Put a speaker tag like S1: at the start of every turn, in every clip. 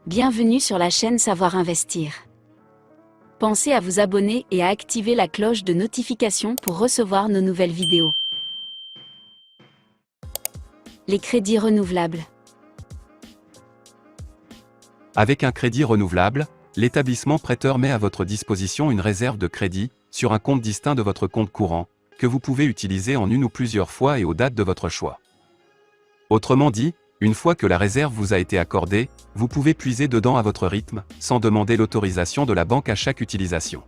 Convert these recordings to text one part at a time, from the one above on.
S1: Bienvenue sur la chaîne Savoir Investir. Pensez à vous abonner et à activer la cloche de notification pour recevoir nos nouvelles vidéos. Les crédits renouvelables.
S2: Avec un crédit renouvelable, l'établissement prêteur met à votre disposition une réserve de crédit, sur un compte distinct de votre compte courant, que vous pouvez utiliser en une ou plusieurs fois et aux dates de votre choix. Autrement dit, une fois que la réserve vous a été accordée, vous pouvez puiser dedans à votre rythme, sans demander l'autorisation de la banque à chaque utilisation.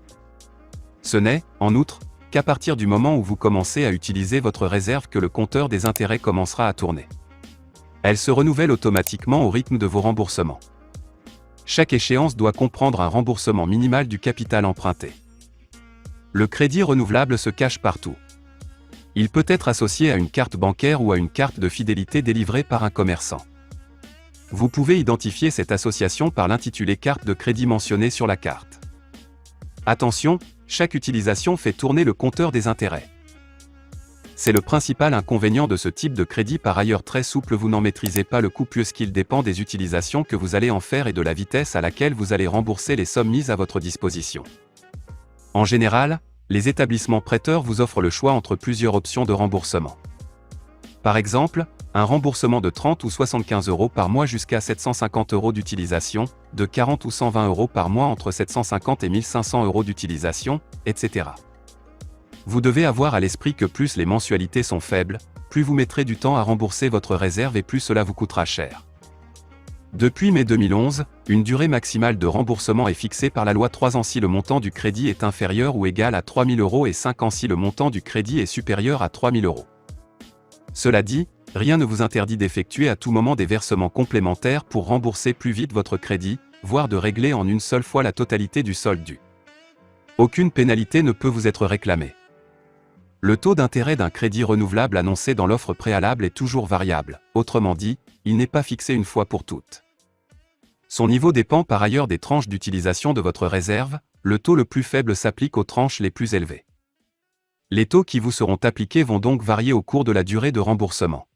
S2: Ce n'est, en outre, qu'à partir du moment où vous commencez à utiliser votre réserve que le compteur des intérêts commencera à tourner. Elle se renouvelle automatiquement au rythme de vos remboursements. Chaque échéance doit comprendre un remboursement minimal du capital emprunté. Le crédit renouvelable se cache partout. Il peut être associé à une carte bancaire ou à une carte de fidélité délivrée par un commerçant. Vous pouvez identifier cette association par l'intitulé carte de crédit mentionné sur la carte. Attention, chaque utilisation fait tourner le compteur des intérêts. C'est le principal inconvénient de ce type de crédit, par ailleurs très souple. Vous n'en maîtrisez pas le coût puisqu'il dépend des utilisations que vous allez en faire et de la vitesse à laquelle vous allez rembourser les sommes mises à votre disposition. En général, les établissements prêteurs vous offrent le choix entre plusieurs options de remboursement. Par exemple, un remboursement de 30 ou 75 € par mois jusqu'à 750 € d'utilisation, de 40 ou 120 € par mois entre 750 et 1500 € d'utilisation, etc. Vous devez avoir à l'esprit que plus les mensualités sont faibles, plus vous mettrez du temps à rembourser votre réserve et plus cela vous coûtera cher. Depuis mai 2011, une durée maximale de remboursement est fixée par la loi. 3 ans si le montant du crédit est inférieur ou égal à 3 000 € et 5 ans si le montant du crédit est supérieur à 3 000 €. Cela dit, rien ne vous interdit d'effectuer à tout moment des versements complémentaires pour rembourser plus vite votre crédit, voire de régler en une seule fois la totalité du solde dû. Aucune pénalité ne peut vous être réclamée. Le taux d'intérêt d'un crédit renouvelable annoncé dans l'offre préalable est toujours variable, autrement dit, il n'est pas fixé une fois pour toutes. Son niveau dépend par ailleurs des tranches d'utilisation de votre réserve, le taux le plus faible s'applique aux tranches les plus élevées. Les taux qui vous seront appliqués vont donc varier au cours de la durée de remboursement.